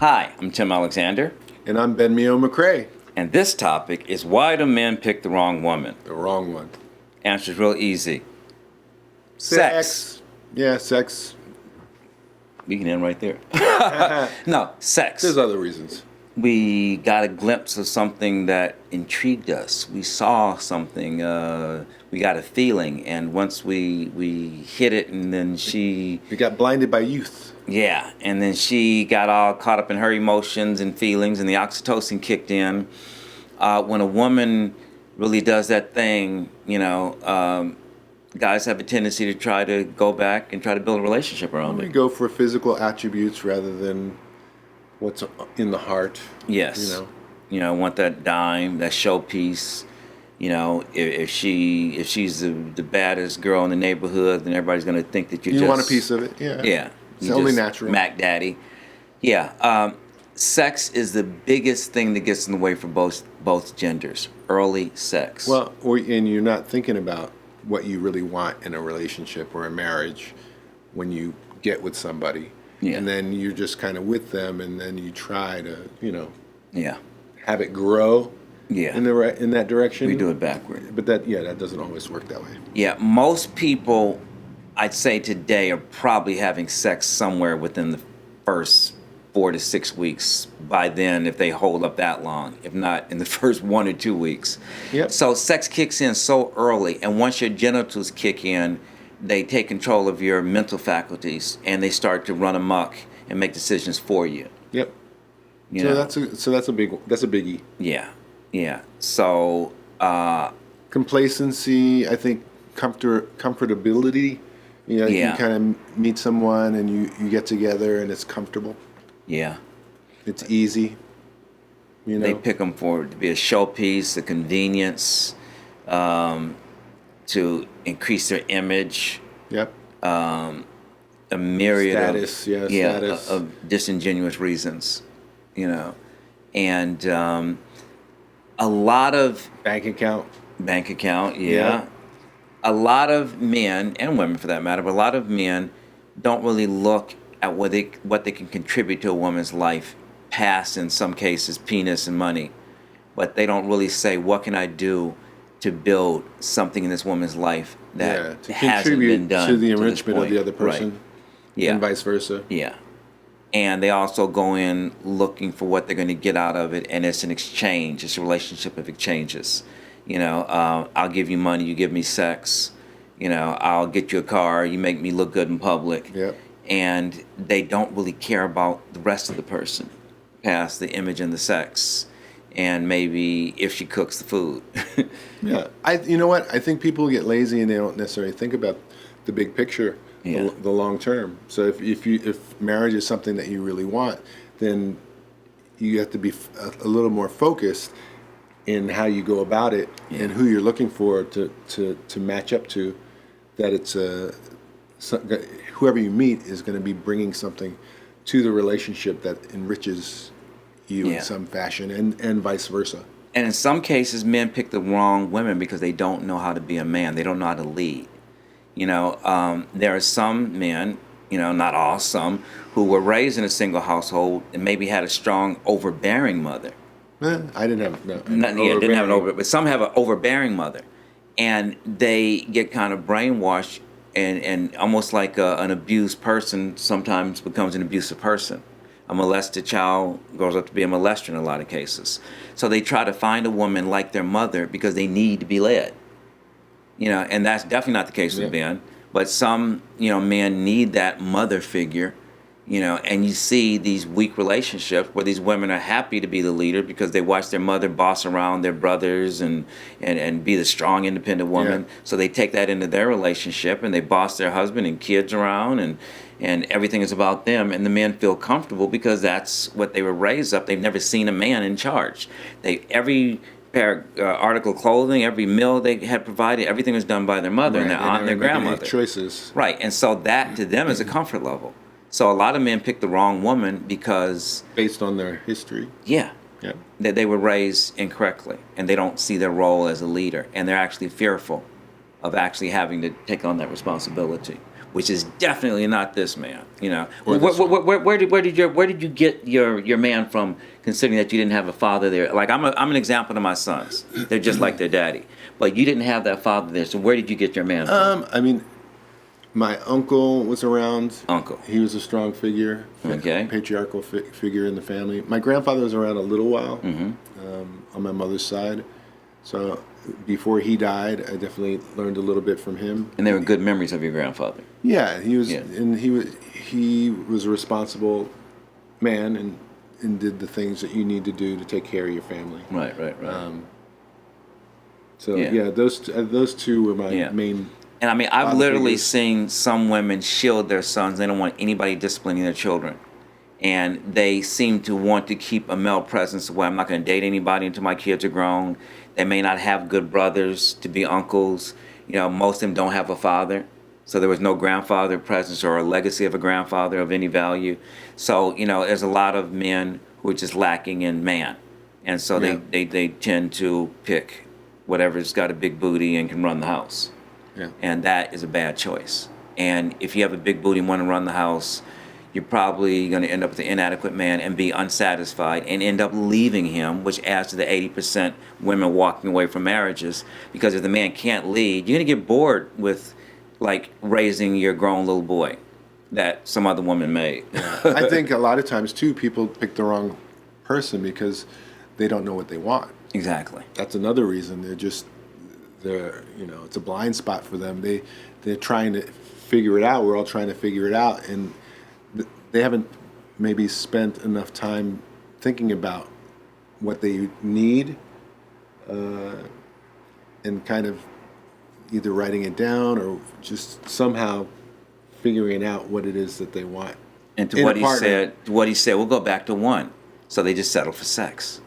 Hi, I'm Tim Alexander, And I'm Benmio McCrae. and this topic is why do men pick the wrong woman? The wrong one. Answer's real easy. Sex. Yeah, sex. We can end right there. No, sex. There's other reasons. We got a glimpse of something that intrigued us. We saw something. We got a feeling, and once we hit it, and then We got blinded by youth. yeah, and then she got all caught up in her emotions and feelings, and the oxytocin kicked in. When a woman really does that thing, guys have a tendency to try to go back and try to build a relationship around We it. go for physical attributes rather than what's in the heart. Yes. Want that dime, that showpiece. If she's the baddest girl in the neighborhood, then everybody's gonna think that You want a piece of it. Yeah. Yeah. It's you only just natural. Mac Daddy. Yeah. Sex is the biggest thing that gets in the way for both genders. Early sex. Well, and you're not thinking about what you really want in a relationship or a marriage when you get with somebody. Yeah. And then you're just kind of with them, and then you try to, Yeah. have it grow Yeah. in that direction. We do it backward. But that doesn't always work that way. Yeah. Most people, I'd say today, are probably having sex somewhere within the first 4 to 6 weeks. By then, if they hold up that long, if not in the first 1 or 2 weeks. Yep. So sex kicks in so early, and once your genitals kick in, they take control of your mental faculties, and they start to run amok and make decisions for you. Yep. You So know? that's a biggie. Yeah. So Complacency, I think, comfortability. Yeah. You kind of meet someone and you get together and it's comfortable. yeah. It's easy. They pick them for to be a showpiece, a convenience, to increase their image, Yep. a myriad Status, of status. of disingenuous reasons, and a lot of Bank account. bank account, Yeah. a lot of men and women for that matter, but a lot of men don't really look at what they can contribute to a woman's life, past in some cases penis and money, but they don't really say what can I do to build something in this woman's life that to hasn't contribute been done to the this enrichment of point. the other Right. person. Yeah. And vice versa. Yeah. And they also go in looking for what they're going to get out of it, and it's an exchange. It's a relationship of exchanges. I'll give you money, you give me sex. I'll get you a car, you make me look good in public. Yep. And they don't really care about the rest of the person, past the image and the sex, and maybe if she cooks the food. Yeah. You know what? I think people get lazy and they don't necessarily think about the big picture, Yeah. the long term. So if marriage is something that you really want, then you have to be a little more focused in how you go about it and who you're looking for to match up to. That it's whoever you meet is going to be bringing something to the relationship that enriches you Yeah. in some fashion, and vice versa. And in some cases, men pick the wrong women because they don't know how to be a man. They don't know how to lead. There are some men, not all, some, who were raised in a single household and maybe had a strong, overbearing mother. I didn't have Didn't have an but some have an overbearing mother, and they get kind of brainwashed, and almost like an abused person sometimes becomes an abusive person. A molested child grows up to be a molester in a lot of cases. So they try to find a woman like their mother because they need to be led. And that's definitely not the case with Ben. But some, men need that mother figure, and you see these weak relationships where these women are happy to be the leader because they watch their mother boss around their brothers and be the strong, independent woman. Yeah. So they take that into their relationship and they boss their husband and kids around, and everything is about them. And the men feel comfortable because that's what they were raised up. They've never seen a man in charge. Every pair of article of clothing, every meal they had provided, everything was done by their mother and their aunt and their grandmother. Choices. Right, and so that to them is a comfort level. So a lot of men pick the wrong woman because Based on their history. yeah, Yeah. that they were raised incorrectly and they don't see their role as a leader and they're actually fearful of actually having to take on that responsibility, which is definitely not this man. You know, where did you get your man from? Considering that you didn't have a father there, like I'm an example to my sons. They're just like their daddy, but you didn't have that father there. So where did you get your man from? I mean, my uncle was around. Uncle. He was a strong figure, Okay. patriarchal figure in the family. My grandfather was around a little while on my mother's side. So before he died, I definitely learned a little bit from him. And there were good memories of your grandfather. Yeah, he was, Yeah. and he was a responsible man and did the things that you need to do to take care of your family. Right. So Yeah. those two were my Yeah. main. And I mean, I've father literally figures. seen some women shield their sons. They don't want anybody disciplining their children. And they seem to want to keep a male presence away. I'm not going to date anybody until my kids are grown. They may not have good brothers to be uncles. You know, most of them don't have a father. So there was no grandfather presence or a legacy of a grandfather of any value. So, you know, there's a lot of men who are just lacking in man. And so Yeah. they tend to pick whatever's got a big booty and can run the house. Yeah. And that is a bad choice. And if you have a big booty and want to run the house, you're probably going to end up with an inadequate man and be unsatisfied and end up leaving him, which adds to the 80% women walking away from marriages. Because if the man can't lead, you're going to get bored with, like, raising your grown little boy that some other woman made. I think a lot of times too, people pick the wrong person because they don't know what they want. Exactly. That's another reason. It's a blind spot for them. They're trying to figure it out. We're all trying to figure it out, and they haven't maybe spent enough time thinking about what they need, and kind of either writing it down or just somehow figuring out what it is that they want. And to in a what partner. he said, we'll go back to one. So they just settle for sex.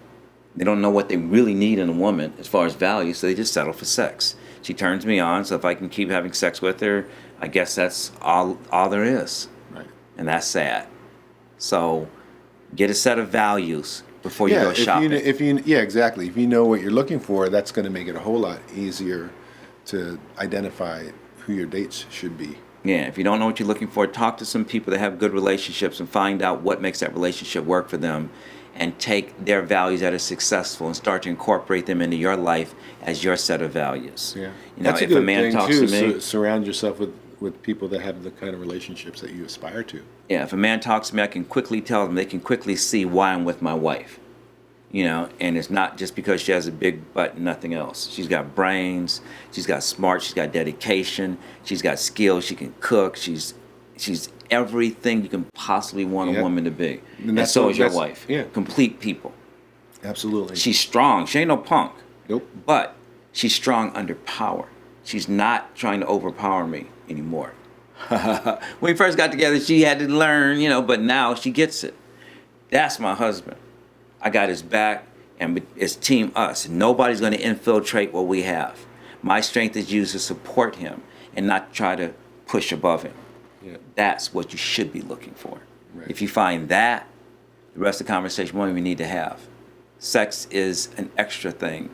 They don't know what they really need in a woman as far as value, so they just settle for sex. She turns me on, so if I can keep having sex with her, I guess that's all there is. Right. And that's sad. So get a set of values before you go shopping. Exactly. If you know what you're looking for, that's going to make it a whole lot easier to identify who your dates should be. Yeah, if you don't know what you're looking for, talk to some people that have good relationships and find out what makes that relationship work for them, and take their values that are successful and start to incorporate them into your life as your set of values. Yeah, You know, that's a if good a man thing talks too. to me, Surround yourself with people that have the kind of relationships that you aspire to. yeah, if a man talks to me, I can quickly tell them, they can quickly see why I'm with my wife. You know, and it's not just because she has a big butt and nothing else. She's got brains, she's got smart, she's got dedication, she's got skills, she can cook, she's everything you can possibly want a woman to be. And so is your wife. Yeah. Complete people. Absolutely. She's strong. She ain't no punk. Nope. But she's strong under power. She's not trying to overpower me anymore. When we first got together, she had to learn, you know, but now she gets it. That's my husband. I got his back, and it's team us. Nobody's going to infiltrate what we have. My strength is used to support him and not try to push above him. Yeah. That's what you should be looking for. Right. If you find that, the rest of the conversation won't even need to have. Sex is an extra thing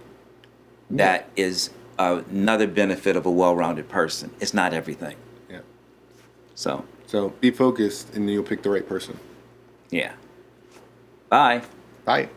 that is another benefit of a well-rounded person. It's not everything. Yeah. So So be focused, and you'll pick the right person. yeah. Bye. Bye.